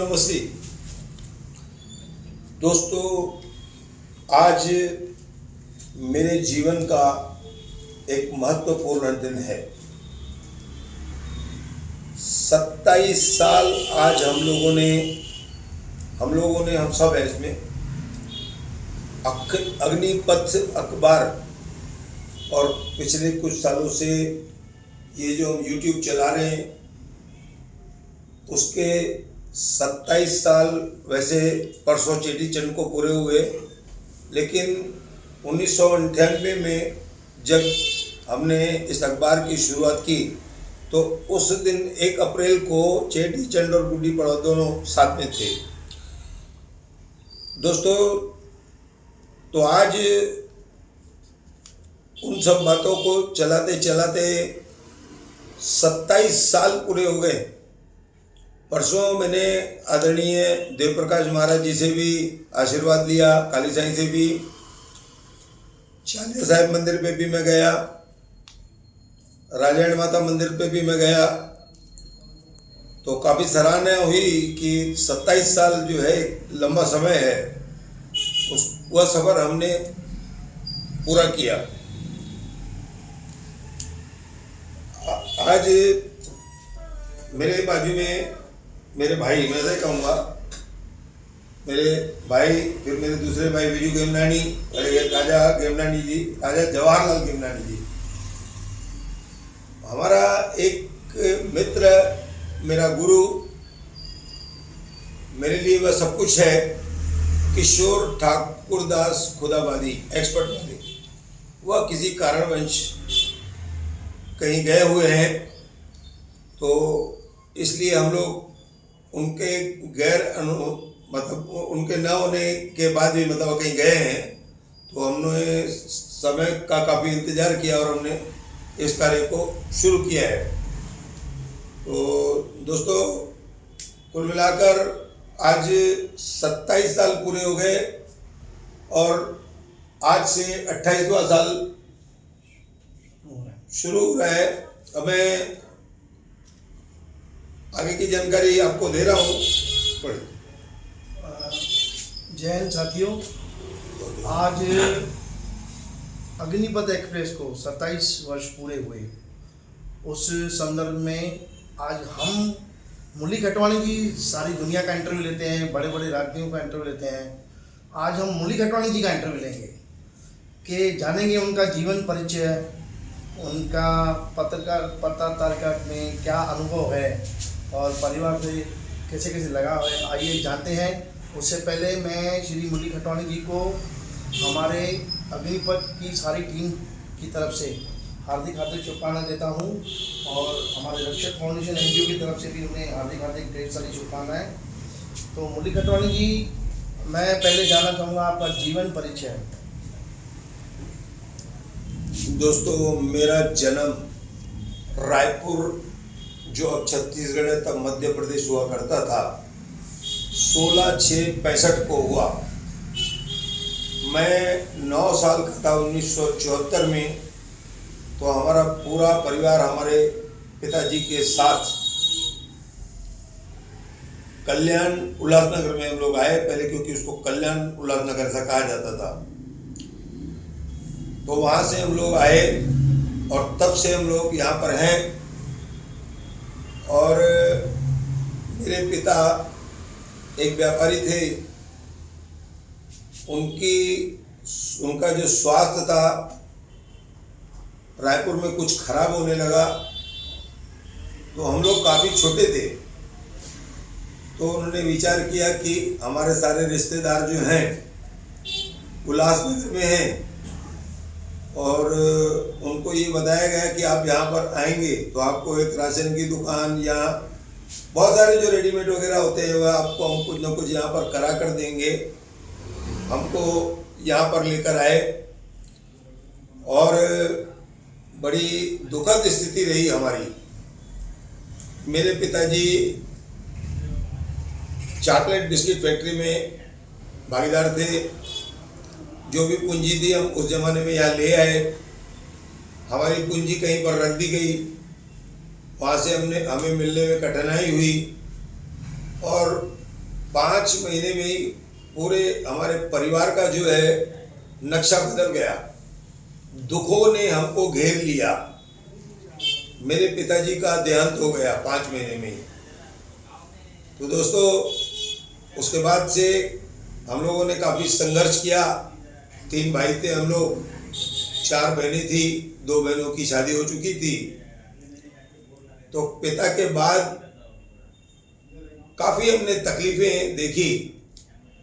नमस्ते दोस्तों, आज मेरे जीवन का एक महत्वपूर्ण दिन है। 27 साल आज हम सब है इसमें अग्निपथ अखबार और पिछले कुछ सालों से ये जो हम YouTube चला रहे हैं उसके 27 साल वैसे परसों चेटी चंद को पूरे हुए, लेकिन 1998 में जब हमने इस अखबार की शुरुआत की तो उस दिन 1 अप्रैल को चेटी चंद और गुड्डी पड़वा दोनों साथ में थे। दोस्तों, तो आज उन सब बातों को चलाते चलाते 27 साल पूरे हो गए। परसों मैंने आदरणीय देव प्रकाश महाराज जी से भी आशीर्वाद लिया, काली साईं से भी, चालिया साहिब मंदिर पे भी मैं गया, राजायण माता मंदिर पे भी मैं गया। तो काफ़ी सराहना हुई कि 27 साल जो है लंबा समय है, वह सफ़र हमने पूरा किया। आज मेरे बाजू में मेरे भाई, मैं ऐसा कहूँगा, मेरे भाई, फिर मेरे दूसरे भाई विजू गेमनानी और ये राजा गेमनानी जी, राजा जवाहरलाल गेमनानी जी। हमारा एक मित्र, मेरा गुरु, मेरे लिए वह सब कुछ है, किशोर ठाकुरदास खुदाबादी, एक्सपर्ट वाले। वह किसी कारणवश कहीं गए हुए हैं, तो इसलिए हम लोग उनके उनके न होने के बाद भी कहीं गए हैं, तो हमने समय का काफ़ी इंतज़ार किया और हमने इस कार्य को शुरू किया है। तो दोस्तों, कुल मिलाकर आज 27 साल पूरे हो गए और आज से 28वां साल शुरू हो रहा है। अब मैं आगे की जानकारी आपको दे रहा हूँ। जय हिंद साथियों, आज अग्निपथ एक्सप्रेस को 27 वर्ष पूरे हुए। उस संदर्भ में आज हम मुरली खटवाणी की सारी दुनिया का इंटरव्यू लेते हैं, बड़े बड़े राजनीतियों का इंटरव्यू लेते हैं। आज हम मुरली खटवाणी जी का इंटरव्यू लेंगे कि जानेंगे उनका जीवन परिचय, उनका पत्रकारिता में क्या अनुभव है और परिवार से कैसे कैसे लगाव है। आइए जानते हैं। उससे पहले मैं श्री मुरली खटवाणी जी को हमारे अग्निपथ की सारी टीम की तरफ से हार्दिक शुभकामनाएं देता हूं और हमारे रक्षक फाउंडेशन NGO की तरफ से भी उन्हें हार्दिक ढेर सारी शुभकामनाएं। तो मुरली खटवाणी जी, मैं पहले जानना चाहूँगा आपका जीवन परिचय। दोस्तों, मेरा जन्म रायपुर, जो अब छत्तीसगढ़ है, तब मध्य प्रदेश हुआ करता था, 16/6/65 को हुआ। मैं 9 साल का था 1974 में। तो हमारा पूरा परिवार हमारे पिताजी के साथ कल्याण उल्लासनगर में हम लोग आए पहले, क्योंकि उसको कल्याण उल्लासनगर ऐसा कहा जाता था। तो वहाँ से हम लोग आए और तब से हम लोग यहाँ पर हैं। और मेरे पिता एक व्यापारी थे। उनका जो स्वास्थ्य था रायपुर में कुछ खराब होने लगा, तो हम लोग काफ़ी छोटे थे। तो उन्होंने विचार किया कि हमारे सारे रिश्तेदार जो हैं उल्लासनगर में हैं, और उनको ये बताया गया कि आप यहाँ पर आएंगे तो आपको एक राशन की दुकान या बहुत सारे जो रेडीमेड वगैरह होते हैं वह आपको हम कुछ ना कुछ यहाँ पर करा कर देंगे। हमको यहाँ पर लेकर आए और बड़ी दुखद स्थिति रही हमारी। मेरे पिताजी चॉकलेट बिस्किट फैक्ट्री में भागीदार थे। जो भी पूंजी थी हम उस ज़माने में यहाँ ले आए। हमारी पूंजी कहीं पर रख दी गई, वहाँ से हमें मिलने में कठिनाई हुई और 5 महीने में ही पूरे हमारे परिवार का जो है नक्शा बदल गया। दुखों ने हमको घेर लिया। मेरे पिताजी का देहांत हो गया 5 महीने में ही। तो दोस्तों उसके बाद से हम लोगों ने काफ़ी संघर्ष किया। 3 भाई थे हम लोग, 4 बहनें थी, 2 बहनों की शादी हो चुकी थी। तो पिता के बाद काफ़ी हमने तकलीफ़ें देखी,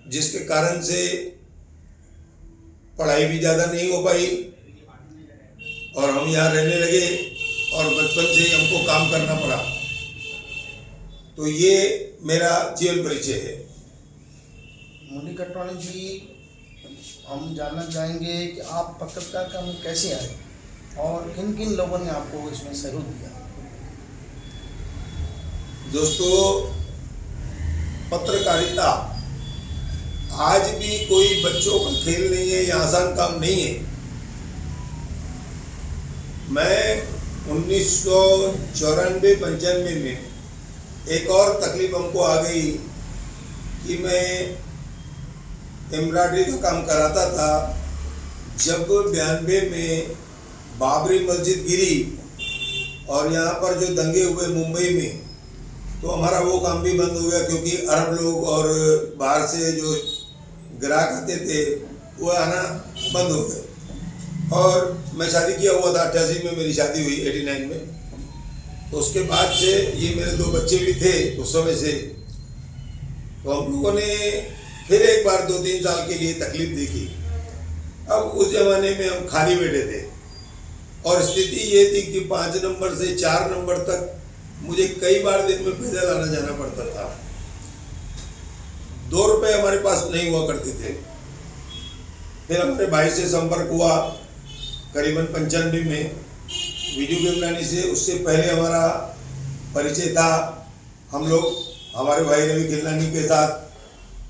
जिसके कारण से पढ़ाई भी ज़्यादा नहीं हो पाई और हम यहाँ रहने लगे और बचपन से ही हमको काम करना पड़ा। तो ये मेरा जीवन परिचय है। मुरली कटवाणी जी, हम जानना चाहेंगे कि आप पत्रकार काम में कैसे आए और किन किन लोगों ने आपको इसमें सहयोग दिया। दोस्तों, पत्रकारिता आज भी कोई बच्चों का खेल नहीं है या आसान काम नहीं है। मैं 1994-95 में एक और तकलीफ हमको आ गई कि मैं एम्ब्रॉयडरी का काम कराता था। जब 92 में बाबरी मस्जिद गिरी और यहाँ पर जो दंगे हुए मुंबई में, तो हमारा वो काम भी बंद हो गया, क्योंकि अरब लोग और बाहर से जो ग्राहक आते थे वो आना बंद हो गए। और मैं शादी किया हुआ था, 88 में मेरी शादी हुई, 89 में। तो उसके बाद से ये मेरे 2 बच्चे भी थे उस समय से। तो हम लोगों ने फिर एक बार 2-3 साल के लिए तकलीफ देखी। अब उस जमाने में हम खाली बैठे थे और स्थिति ये थी कि 5 नंबर से 4 नंबर तक मुझे कई बार दिन में पैदल आना जाना पड़ता था। 2 रुपए हमारे पास नहीं हुआ करते थे। फिर हमारे भाई से संपर्क हुआ करीबन 95 में वीडियो गेमरानी से। उससे पहले हमारा परिचय था। हम लोग हमारे भाई रवि खिलनानी के साथ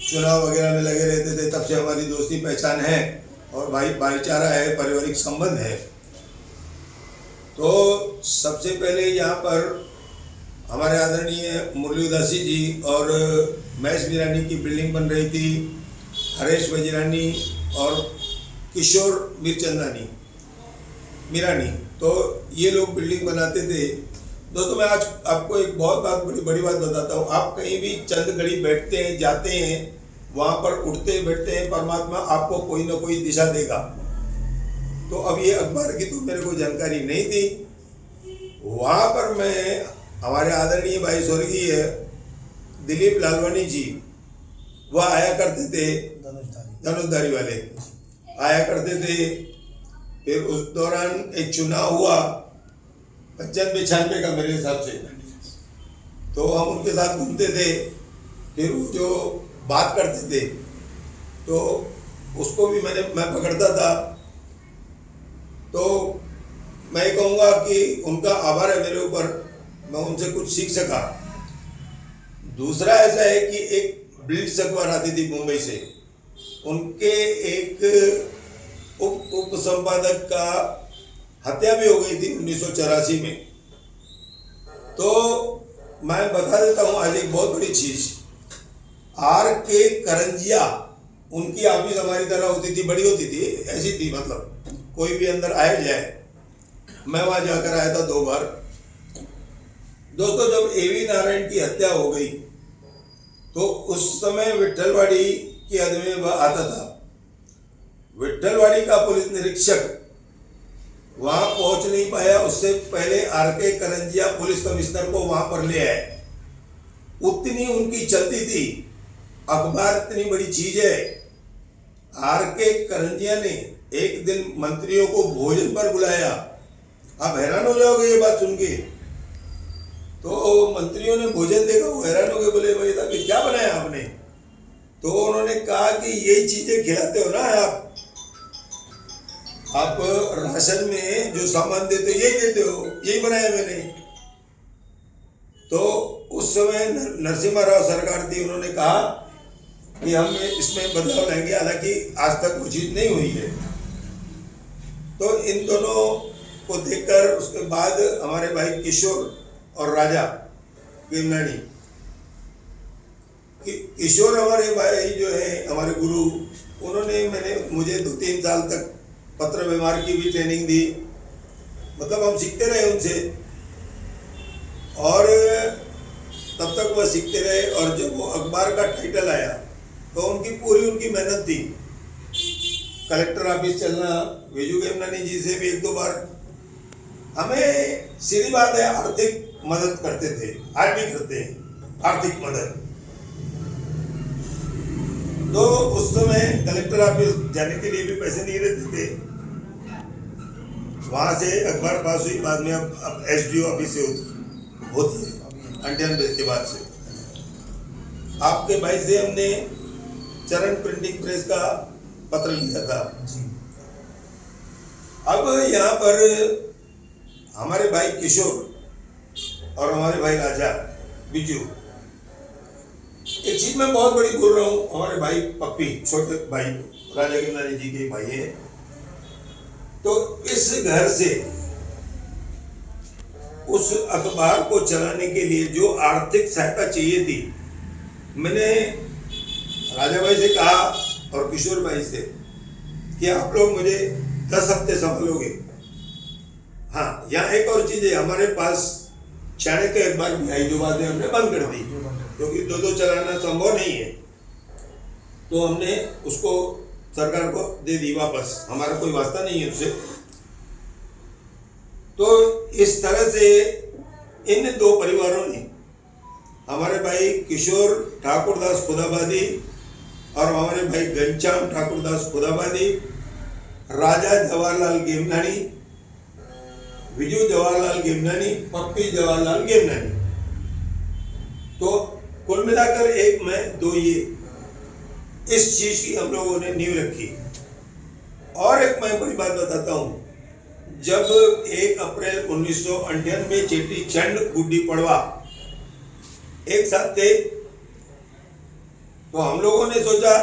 चुनाव वगैरह में लगे रहते थे। तब से हमारी दोस्ती पहचान है और भाईचारा है, पारिवारिक संबंध है। तो सबसे पहले यहाँ पर हमारे आदरणीय मुरली उदासी जी और महेश मीरानी की बिल्डिंग बन रही थी। हरेश वजीरानी और किशोर मीरानी, तो ये लोग बिल्डिंग बनाते थे। दोस्तों, मैं आज आपको एक बहुत बड़ी बात बताता हूँ। आप कहीं भी चंद घड़ी बैठते हैं, जाते हैं, वहाँ पर उठते बैठते हैं, परमात्मा आपको कोई ना कोई दिशा देगा। तो अब ये अखबार की तो मेरे को जानकारी नहीं थी। वहाँ पर मैं हमारे आदरणीय भाई स्वर्गीय दिलीप लालवानी जी, वह आया करते थे, धनुषधारी वाले आया करते थे। फिर उस दौरान एक चुनाव हुआ 95-96 का मेरे हिसाब से, तो हम उनके साथ घूमते थे। फिर वो जो बात करते थे तो उसको भी मैं पकड़ता था। तो मैं कहूँगा कि उनका आभार है मेरे ऊपर, मैं उनसे कुछ सीख सका। दूसरा ऐसा है कि एक ब्लिट्ज अखबार आती थी मुंबई से, उनके एक उप संपादक का हत्या भी हो गई थी 1984 में। तो मैं बता देता हूँ आज एक बहुत बड़ी चीज। R.K. करंजिया, उनकी ऑफिस हमारी तरह होती थी, बड़ी होती थी, ऐसी थी, मतलब कोई भी अंदर आए जाए। मैं वहाँ जाकर आया था 2 बार। दोस्तों, जब A.V. नारायण की हत्या हो गई तो उस समय विट्ठलवाड़ी की हद में वह आता था। विट्ठलवाड़ी का पुलिस निरीक्षक वहां पहुंच नहीं पाया, उससे पहले R.K. करंजिया पुलिस कमिश्नर को वहां पर ले आए। उतनी उनकी चलती थी। अखबार इतनी बड़ी चीज है। R.K. करंजिया ने एक दिन मंत्रियों को भोजन पर बुलाया। आप हैरान हो जाओगे ये बात सुन के। तो मंत्रियों ने भोजन देखा, वो हैरान हो गए, बोले भाई साहब ये क्या बनाया आपने? तो उन्होंने कहा कि यही चीजें खिलाते हो ना आप राशन में जो सामान देते हो यही देते हो, यही बनाया मैंने। तो उस समय नरसिम्हा राव सरकार थी, उन्होंने कहा कि हम इसमें बदलाव लाएंगे, हालांकि आज तक वो चीज नहीं हुई है। तो इन दोनों को देखकर उसके बाद हमारे भाई किशोर और राजा गिरनानी, किशोर हमारे भाई जो है हमारे गुरु, उन्होंने मुझे 2-3 साल तक पत्र व्यवहार की भी ट्रेनिंग दी। मतलब हम सीखते रहे उनसे, और तब तक वह सीखते रहे। और जब वो अखबार का टाइटल आया तो उनकी मेहनत थी। कलेक्टर ऑफिस चलना, विजू गेमनानी जी से भी 1-2 बार, हमें सीधी बात है आर्थिक मदद करते थे, आज भी करते हैं आर्थिक मदद। तो उस समय कलेक्टर ऑफिस जाने के लिए भी पैसे नहीं रहते थे, वहां से अखबार पास हुई, बाद में अब एसडीओ ऑफिस से होती है 98 के बाद से। आपके भाई से हमने चरण प्रिंटिंग प्रेस का पत्र लिया था। अब यहाँ पर हमारे भाई किशोर और हमारे भाई राजा बिजू, एक चीज मैं बहुत बड़ी बोल रहा हूँ, हमारे भाई पप्पी, छोटे भाई राजा गेमनानी जी के भाई है। तो इस घर से उस अखबार को चलाने के लिए जो आर्थिक सहायता चाहिए थी, मैंने राजा भाई से कहा और किशोर भाई से कि आप लोग मुझे 10 हफ्ते संभालोगे। हाँ, यहाँ एक और चीज है, हमारे पास चाणक्य अखबार भी आई जो बाद में हमने बंद कर दी, क्योंकि 2 चलाना संभव नहीं है। तो हमने उसको सरकार को दे दी वापस, हमारा कोई वास्ता नहीं है उससे। तो इस तरह से इन 2 परिवारों ने, हमारे भाई किशोर ठाकुरदास खुदाबादी और हमारे भाई घनश्याम ठाकुरदास खुदाबादी, राजा जवाहरलाल गेमनानी, विजू जवाहरलाल गेमनानी, पप्पी जवाहरलाल गेमनानी, तो कुल मिलाकर 1 में 2 ये इस चीज की हम लोगों ने नींव रखी। और एक मैं बड़ी बात बताता हूँ, जब 1 अप्रैल 1998 चेटी चंड गुड्डी पड़वा एक साथ थे, तो हम लोगों ने सोचा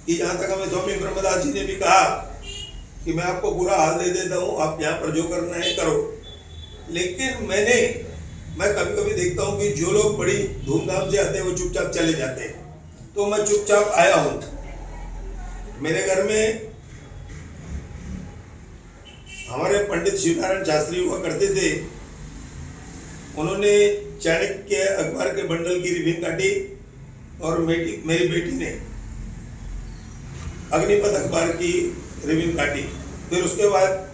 कि जहाँ तक हमें स्वामी ब्रह्मदास जी ने भी कहा कि मैं आपको पूरा हाल दे देता हूँ, आप यहाँ पर जो करना है करो। लेकिन मैं कभी कभी देखता हूँ कि जो लोग बड़ी धूमधाम से आते हैं वो चुपचाप चले जाते हैं, तो मैं चुपचाप आया हूँ। मेरे घर में हमारे पंडित शिवनारायण शास्त्री हुआ करते थे, उन्होंने चाणक्य अखबार के बंडल की रिबन काटी और मेरी बेटी ने अग्निपथ अखबार की रिबन काटी। फिर उसके बाद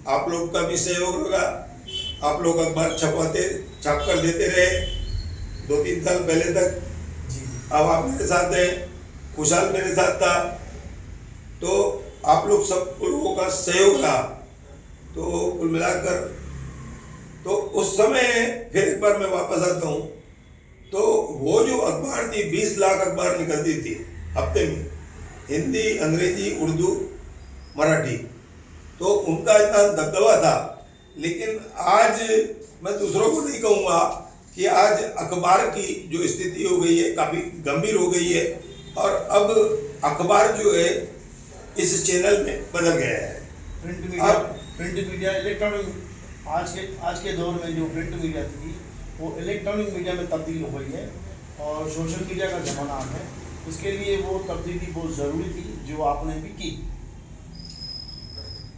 आप लोग का भी सहयोग होगा, आप लोग अखबार छाप कर देते रहे 2-3 साल पहले तक। अब आप मेरे साथ हैं, खुशहाल मेरे साथ था, तो आप लोग सब लोगों का सहयोग रहा। तो कुल मिलाकर तो उस समय फिर एक बार मैं वापस आता हूँ, तो वो जो अखबार थी 20 लाख अखबार निकलती थी हफ्ते में, हिंदी, अंग्रेजी, उर्दू, मराठी, तो उनका इतना दबदबा था। लेकिन आज मैं दूसरों को नहीं कहूँगा कि आज अखबार की जो स्थिति हो गई है काफ़ी गंभीर हो गई है, और अब अखबार जो है इस चैनल में बदल गया है। प्रिंट मीडिया इलेक्ट्रॉनिक आज के दौर में जो प्रिंट मीडिया थी वो इलेक्ट्रॉनिक मीडिया में तब्दील हो गई है, और सोशल मीडिया का ज़माना है। इसके लिए वो तब्दीली बहुत ज़रूरी थी जो आपने भी की।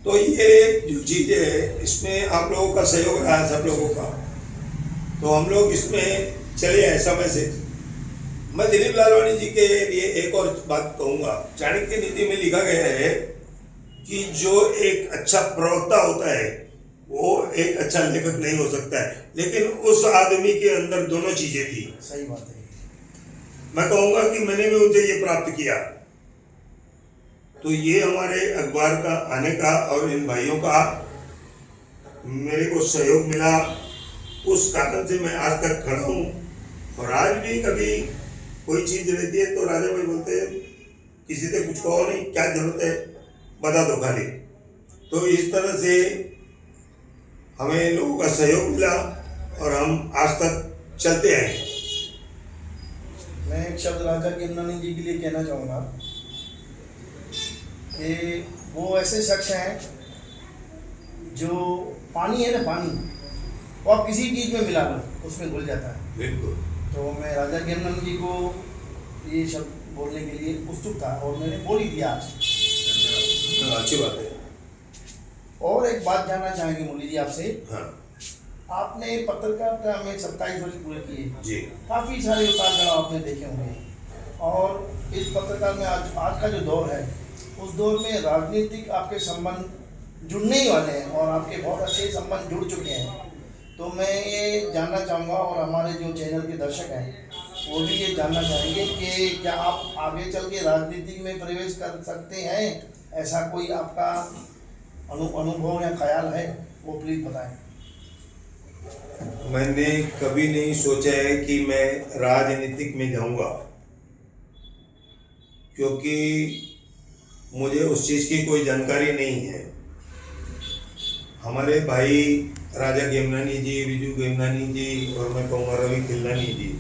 तो ये जो चीज़ है इसमें आप लोगों का सहयोग रहा है, सब लोगों का, तो हम लोग इसमें चले आए समय से। मैं दिलीप लालवानी जी के लिए एक और बात कहूँगा, चाणक्य नीति में लिखा गया है कि जो एक अच्छा प्रवक्ता होता है वो एक अच्छा लेखक नहीं हो सकता है, लेकिन उस आदमी के अंदर दोनों चीजें थी। सही बात है। मैं कहूँगा कि मैंने भी उनसे ये प्राप्त किया। तो ये हमारे अखबार का आने का और इन भाइयों का मेरे को सहयोग मिला, उस कारण से मैं आज तक खड़ा हूँ। और आज भी कभी कोई चीज़ रहती है तो राजा भाई बोलते हैं किसी से कुछ कहो नहीं, क्या जरूरत है बता दो खाली। तो इस तरह से हमें लोगों का सहयोग मिला और हम आज तक चलते आए। मैं एक शब्द राजा गेमनानी जी के लिए कहना चाहूँगा कि वो ऐसे शख्स हैं जो पानी है ना, पानी वो आप किसी चीज़ में मिला लो उसमें घुल जाता है। बिल्कुल। तो मैं राजा गेमनानी जी को ये शब्द बोलने के लिए उत्सुक था और मैंने बोल ही दिया आज। अच्छी बात है। और एक बात जानना चाहेंगे मुरली जी आपसे। हाँ आपने पत्रकारिता में 27 वर्ष पूरे किए, जी। काफ़ी सारे उतार चढ़ाव आपने देखे होंगे, और इस पत्रकार में आज का जो दौर है, उस दौर में राजनीतिक आपके संबंध जुड़ने ही वाले हैं और आपके बहुत अच्छे संबंध जुड़ चुके हैं। तो मैं ये जानना चाहूँगा और हमारे जो चैनल के दर्शक हैं वो भी ये जानना चाहेंगे कि क्या आप आगे चल के राजनीति में प्रवेश कर सकते हैं, ऐसा कोई आपका अनुभव या ख्याल है, वो प्लीज़ बताएं। मैंने कभी नहीं सोचा है कि मैं राजनीतिक में जाऊंगा, क्योंकि मुझे उस चीज़ की कोई जानकारी नहीं है। हमारे भाई राजा गेमनानी जी, विजू गेमनानी जी और मैं कहूँगा रवि खिल्लानी जी,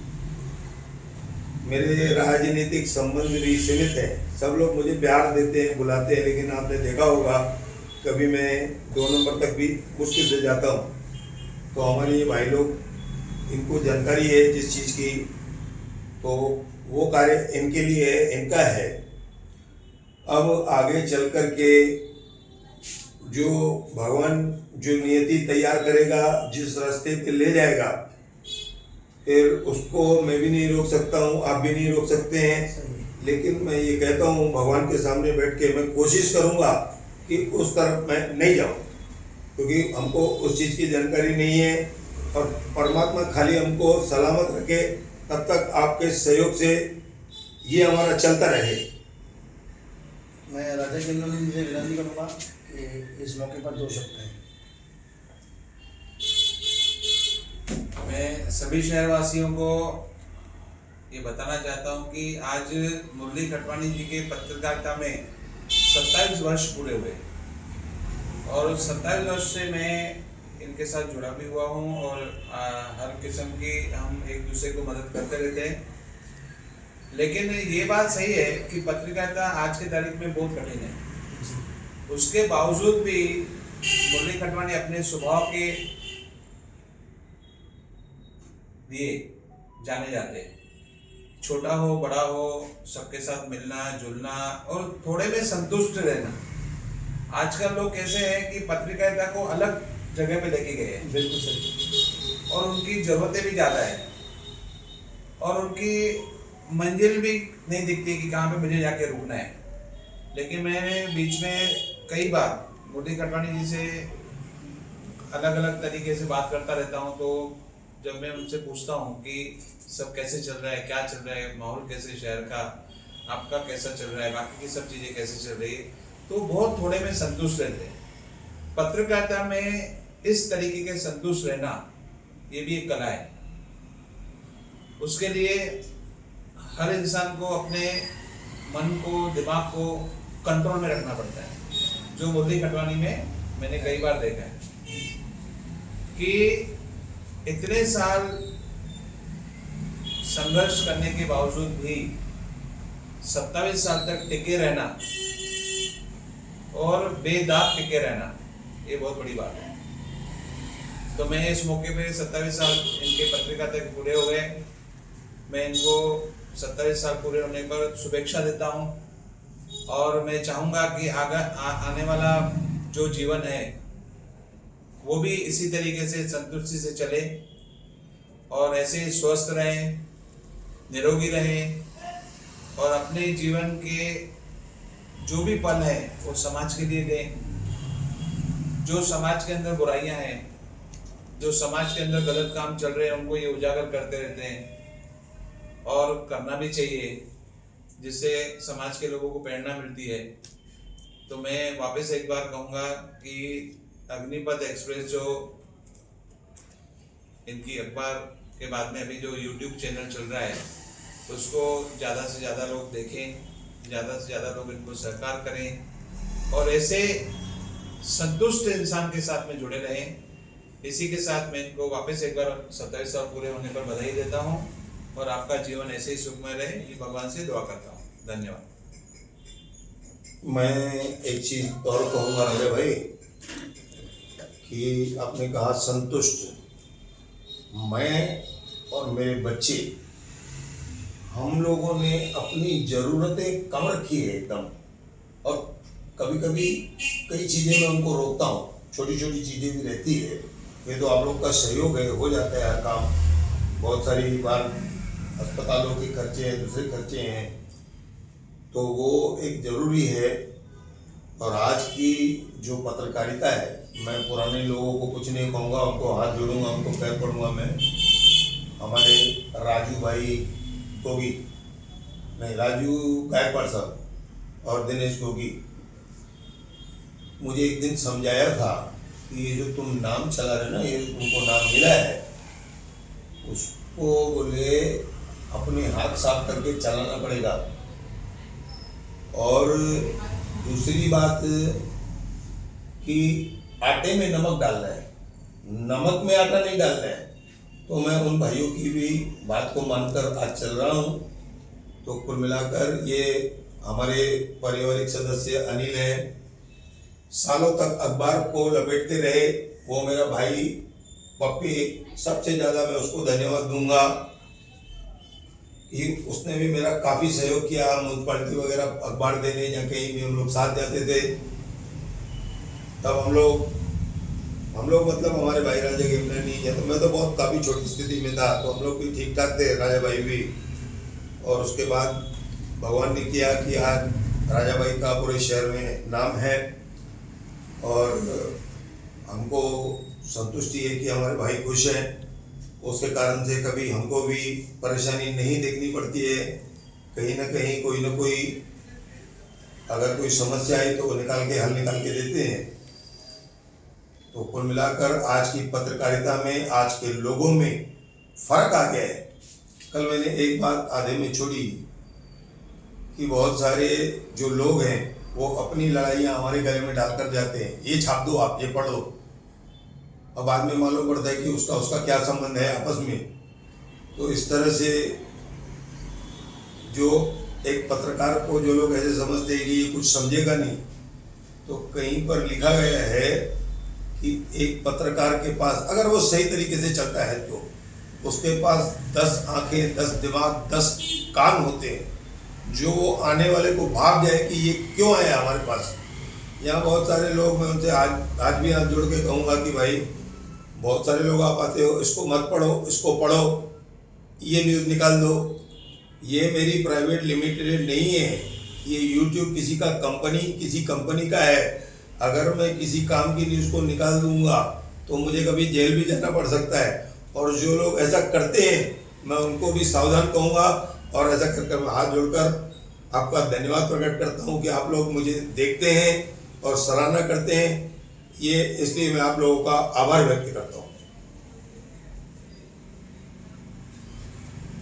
मेरे राजनीतिक संबंध भी सीमित हैं। सब लोग मुझे प्यार देते हैं, बुलाते हैं, लेकिन आपने देखा होगा कभी मैं 2 नंबर तक भी मुश्किल से जाता हूँ। तो हमारे ये भाई लोग, इनको जानकारी है जिस चीज़ की, तो वो कार्य इनके लिए है, इनका है। अब आगे चल कर के जो भगवान जो नियति तैयार करेगा, जिस रास्ते पे ले जाएगा, फिर उसको मैं भी नहीं रोक सकता हूँ, आप भी नहीं रोक सकते हैं। लेकिन मैं ये कहता हूँ, भगवान के सामने बैठ के मैं कोशिश करूँगा कि उस तरफ मैं नहीं जाऊँ, क्योंकि हमको उस चीज़ की जानकारी नहीं है। और परमात्मा खाली हमको सलामत रखे, तब तक आपके सहयोग से ये हमारा चलता रहे। मैं राजा गेमनानी जी से विनती करूँगा कि इस मौके पर 2 शब्द हैं। मैं सभी शहरवासियों को ये बताना चाहता हूँ कि आज मुरली खटवानी जी के पत्रकारिता में 27 वर्ष पूरे हुए, और 27 वर्ष से मैं इनके साथ जुड़ा भी हुआ हूँ, और हर किस्म की हम एक दूसरे को मदद करते रहते हैं। लेकिन ये बात सही है कि पत्रकारिता आज की तारीख में बहुत कठिन है। उसके बावजूद भी मुरली खटवानी अपने स्वभाव के लिए जाने जाते हैं। छोटा हो बड़ा हो, सबके साथ मिलना जुलना और थोड़े में संतुष्ट रहना। आजकल लोग कैसे हैं कि पत्रकारिता को अलग जगह पे लेके गए हैं। बिल्कुल सही। और उनकी ज़रूरतें भी ज़्यादा है, और उनकी मंजिल भी नहीं दिखती कि कहाँ पे मुझे जाके रुकना है। लेकिन मैंने बीच में कई बार मुरली खटवानी जी से अलग अलग तरीके से बात करता रहता हूँ। तो जब मैं उनसे पूछता हूँ कि सब कैसे चल रहा है, क्या चल रहा है, माहौल कैसे शहर का, आपका कैसा चल रहा है, बाकी की सब चीज़ें कैसे चल रही है, तो बहुत थोड़े में संतुष्ट रहते हैं। पत्रकारिता में इस तरीके के संतुष्ट रहना, ये भी एक कला है। उसके लिए हर इंसान को अपने मन को, दिमाग को कंट्रोल में रखना पड़ता है, जो मुरली खटवानी में मैंने कई बार देखा है कि इतने साल संघर्ष करने के बावजूद भी 27 साल तक टिके रहना और बेदाग टिके रहना, ये बहुत बड़ी बात है। तो मैं इस मौके पे 27 साल इनके पत्रकारिता के पूरे हो गए, मैं इनको 27 साल पूरे होने पर शुभेच्छा देता हूँ। और मैं चाहूँगा कि आने वाला जो जीवन है वो भी इसी तरीके से संतुष्टि से चले, और ऐसे ही स्वस्थ रहें, निरोगी रहें, और अपने जीवन के जो भी पल है वो समाज के लिए दें। जो समाज के अंदर बुराइयां हैं, जो समाज के अंदर गलत काम चल रहे हैं, उनको ये उजागर करते रहते हैं, और करना भी चाहिए, जिससे समाज के लोगों को प्रेरणा मिलती है। तो मैं वापस एक बार कहूँगा कि अग्निपथ एक्सप्रेस जो इनकी अखबार के बाद में अभी जो YouTube चैनल चल रहा है, उसको ज़्यादा से ज़्यादा लोग देखें, ज़्यादा से ज़्यादा लोग इनको सहकार करें, और ऐसे संतुष्ट इंसान के साथ में जुड़े रहें। इसी के साथ मैं इनको वापस एक बार 27 साल पूरे होने पर बधाई देता हूँ, और आपका जीवन ऐसे ही सुखमय रहे, ये भगवान से दुआ करता हूँ। धन्यवाद। मैं एक चीज़ और कहूँगा राजा भाई, कि आपने कहा संतुष्ट, मैं और मेरे बच्चे हम लोगों ने अपनी ज़रूरतें कम रखी है एकदम, और कभी कभी कई चीज़ें मैं उनको रोकता हूँ, छोटी छोटी चीज़ें भी रहती है। ये तो आप लोग का सहयोग है, हो जाता है हर काम। बहुत सारी बार अस्पतालों के खर्चे हैं, दूसरे खर्चे हैं, तो वो एक ज़रूरी है। और आज की जो पत्रकारिता है, मैं पुराने लोगों को कुछ नहीं कहूँगा, उनको हाथ जोड़ूंगा, उनको पैर पड़ूंगा। मैं हमारे राजू भाई गोगी, नहीं राजू गायकवाड़ साहब और दिनेश गोगी, मुझे एक दिन समझाया था कि ये जो तुम नाम चला रहे ना, ये तुमको नाम मिला है, उसको बोले अपने हाथ साफ करके चलाना पड़ेगा। और दूसरी बात कि आटे में नमक डालना है, नमक में आटा नहीं डालना है। तो मैं उन भाइयों की भी बात को मानकर आज चल रहा हूँ। तो कुल मिलाकर ये हमारे पारिवारिक सदस्य अनिल हैं, सालों तक अखबार को लपेटते रहे, वो मेरा भाई पप्पी, सबसे ज़्यादा मैं उसको धन्यवाद दूंगा कि उसने भी मेरा काफ़ी सहयोग किया। म्यूनसिपालिटी वगैरह अखबार देने या कहीं भी हम लोग साथ जाते थे, तब हम लोग मतलब हमारे भाई राजा गेमना नहीं है, तो मैं तो बहुत काफ़ी छोटी स्थिति में था, तो हम लोग भी ठीक ठाक थे, राजा भाई भी। और उसके बाद भगवान ने किया कि आज राजा भाई का पूरे शहर में नाम है, और हमको संतुष्टि है कि हमारे भाई खुश हैं। उसके कारण से कभी हमको भी परेशानी नहीं देखनी पड़ती है। कहीं ना कहीं कोई ना कोई अगर कोई समस्या है तो वो हल निकाल के देते हैं। तो कुल मिलाकर आज की पत्रकारिता में, आज के लोगों में फर्क आ गया है। कल मैंने एक बात आधे में छोड़ी कि बहुत सारे जो लोग हैं वो अपनी लड़ाइयाँ हमारे गले में डालकर जाते हैं, ये छाप दो, आप ये पढ़ लो, और बाद में मालूम पड़ता है कि उसका क्या संबंध है आपस में। तो इस तरह से जो एक पत्रकार को जो लोग ऐसे समझते हैं कि ये कुछ समझेगा नहीं, तो कहीं पर लिखा गया है कि एक पत्रकार के पास अगर वो सही तरीके से चलता है तो उसके पास 10 आंखें, 10 दिमाग, 10 कान होते हैं, जो वो आने वाले को भाग जाए कि ये क्यों आया हमारे पास। यहाँ बहुत सारे लोग, मैं उनसे आज भी हाथ जोड़ के कहूँगा कि भाई बहुत सारे लोग आप आते हो, इसको मत पढ़ो, इसको पढ़ो, ये न्यूज़ निकाल दो। ये मेरी प्राइवेट लिमिटेड नहीं है, ये यूट्यूब किसी कंपनी का है। अगर मैं किसी काम की न्यूज़ को निकाल दूंगा तो मुझे कभी जेल भी जाना पड़ सकता है। और जो लोग ऐसा करते हैं मैं उनको भी सावधान कहूँगा, और ऐसा कर मैं हाथ जोड़कर आपका धन्यवाद प्रकट करता हूँ कि आप लोग मुझे देखते हैं और सराहना करते हैं। ये इसलिए मैं आप लोगों का आभार व्यक्त करता हूँ।